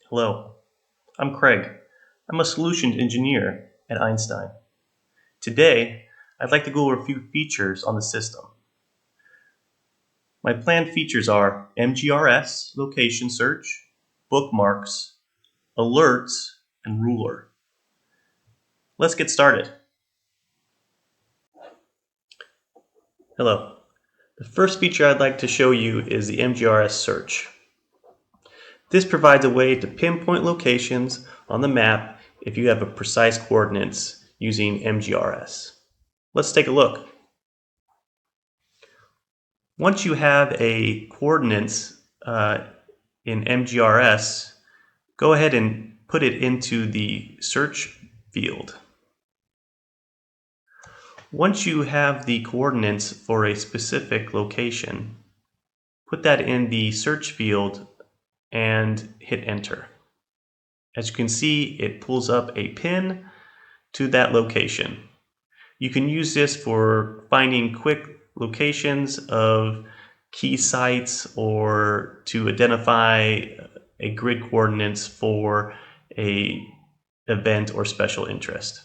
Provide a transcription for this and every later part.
Hello, I'm Craig. I'm a solutions engineer at I-nstein. Today, I'd like to go over a few features on the system. My planned features are MGRS, location search, bookmarks, alerts, and ruler. Let's get started. Hello. The first feature I'd like to show you is the MGRS search. This provides a way to pinpoint locations on the map if you have a precise coordinates using MGRS. Let's take a look. Once you have a coordinates in MGRS, go ahead and put it into the search field. Once you have the coordinates for a specific location, put that in the search field and hit enter. As you can see, it pulls up a pin to that location. You can use this for finding quick locations of key sites or to identify a grid coordinates for a event or special interest.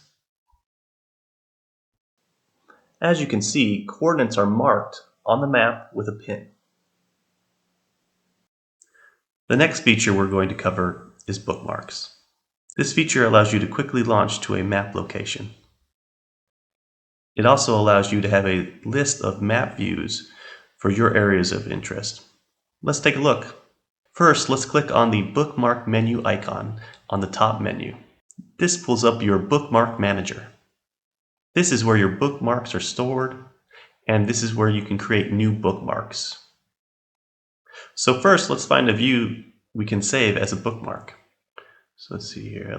As you can see, coordinates are marked on the map with a pin. The next feature we're going to cover is bookmarks. This feature allows you to quickly launch to a map location. It also allows you to have a list of map views for your areas of interest. Let's take a look. First, let's click on the bookmark menu icon on the top menu. This pulls up your bookmark manager. This is where your bookmarks are stored, and this is where you can create new bookmarks. So first, let's find a view we can save as a bookmark. So let's see here.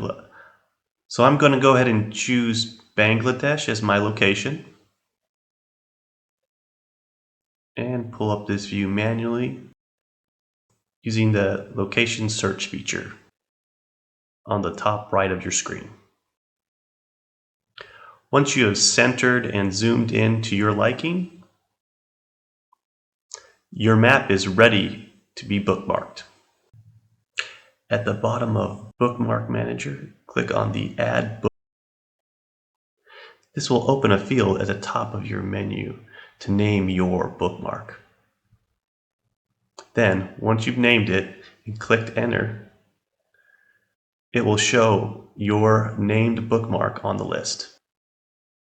So I'm going to go ahead and choose Bangladesh as my location and pull up this view manually using the location search feature on the top right of your screen. Once you have centered and zoomed in to your liking, your map is ready to be bookmarked. At the bottom of Bookmark Manager, click on the Add Book. This will open a field at the top of your menu to name your bookmark. Then, once you've named it and clicked Enter, it will show your named bookmark on the list.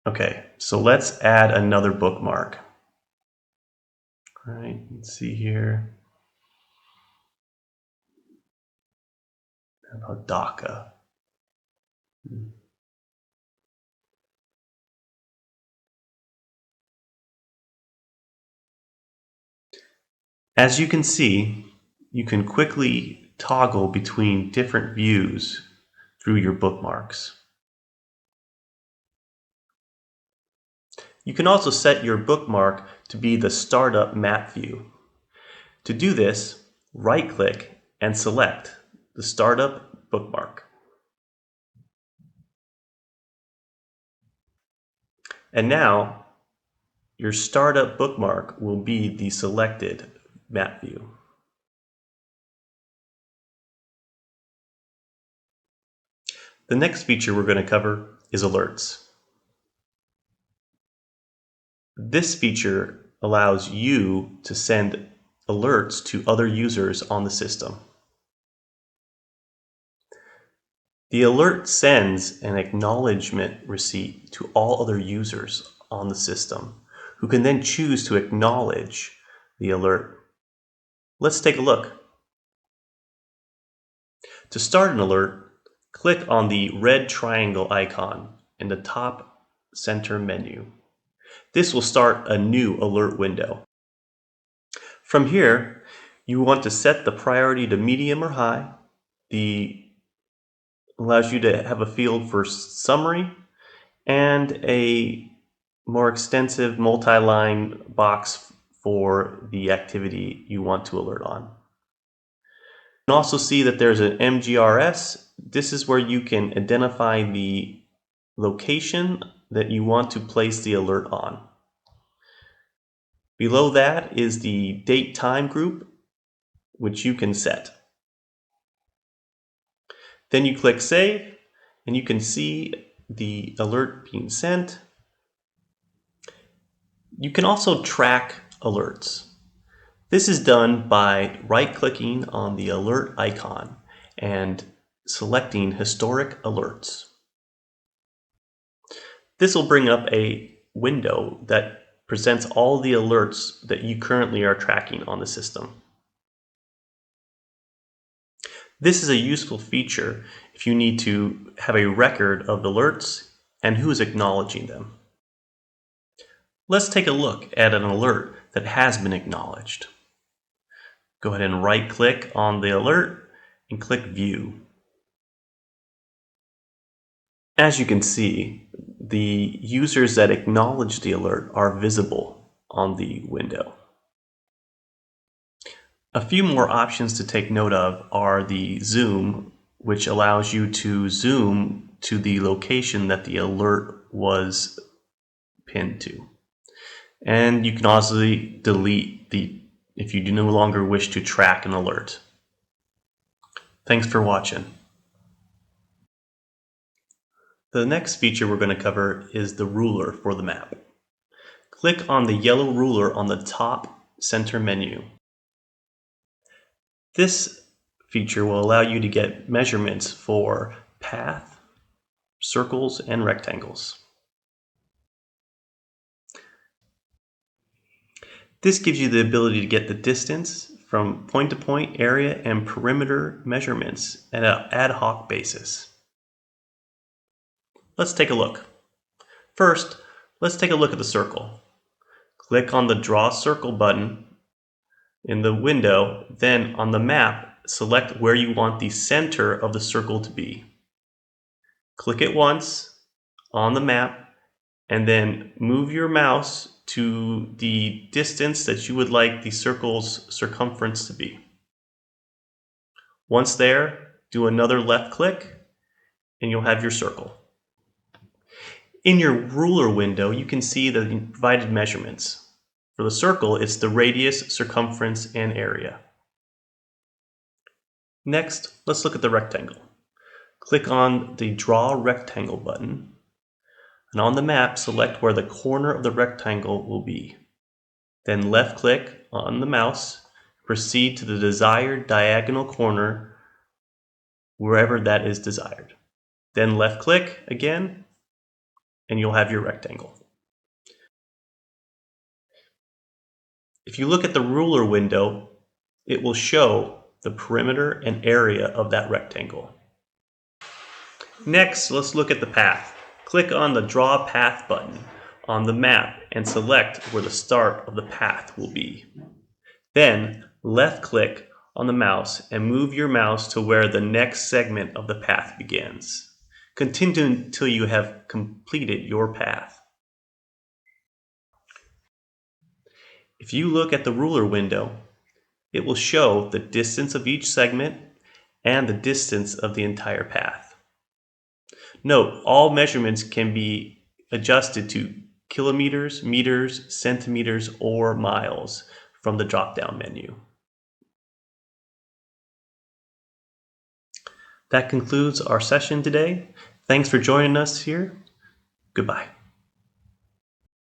Okay, so let's add another bookmark. All right, let's see here. How about Dhaka? As you can see, you can quickly toggle between different views through your bookmarks. You can also set your bookmark to be the startup map view. To do this, right-click and select the startup bookmark. And now, your startup bookmark will be the selected map view. The next feature we're going to cover is alerts. This feature allows you to send alerts to other users on the system. The alert sends an acknowledgement receipt to all other users on the system, who can then choose to acknowledge the alert. Let's take a look. To start an alert, click on the red triangle icon in the top center menu. This will start a new alert window. From here, you want to set the priority to medium or high. Allows you to have a field for summary and a more extensive multi-line box for the activity you want to alert on. You can also see that there's an MGRS. This is where you can identify the location that you want to place the alert on. Below that is the date time group, which you can set. Then you click Save, and you can see the alert being sent. You can also track alerts. This is done by right-clicking on the alert icon and selecting Historic Alerts. This will bring up a window that presents all the alerts that you currently are tracking on the system. This is a useful feature if you need to have a record of alerts and who is acknowledging them. Let's take a look at an alert that has been acknowledged. Go ahead and right-click on the alert and click View. As you can see, the users that acknowledge the alert are visible on the window. A few more options to take note of are the zoom, which allows you to zoom to the location that the alert was pinned to. And you can also delete if you no longer wish to track an alert. Thanks for watching. The next feature we're going to cover is the ruler for the map. Click on the yellow ruler on the top center menu. This feature will allow you to get measurements for path, circles, and rectangles. This gives you the ability to get the distance from point-to-point area and perimeter measurements at an ad hoc basis. Let's take a look. First, let's take a look at the circle. Click on the Draw Circle button in the window, then on the map, select where you want the center of the circle to be. Click it once on the map, and then move your mouse to the distance that you would like the circle's circumference to be. Once there, do another left click, and you'll have your circle. In your ruler window, you can see the provided measurements. For the circle, it's the radius, circumference, and area. Next, let's look at the rectangle. Click on the Draw Rectangle button, and on the map, select where the corner of the rectangle will be. Then left-click on the mouse, proceed to the desired diagonal corner wherever that is desired. Then left-click again, and you'll have your rectangle. If you look at the ruler window, it will show the perimeter and area of that rectangle. Next, let's look at the path. Click on the Draw Path button on the map and select where the start of the path will be. Then, left-click on the mouse and move your mouse to where the next segment of the path begins. Continue until you have completed your path. If you look at the ruler window, it will show the distance of each segment and the distance of the entire path. Note, all measurements can be adjusted to kilometers, meters, centimeters, or miles from the drop-down menu. That concludes our session today. Thanks for joining us here. Goodbye.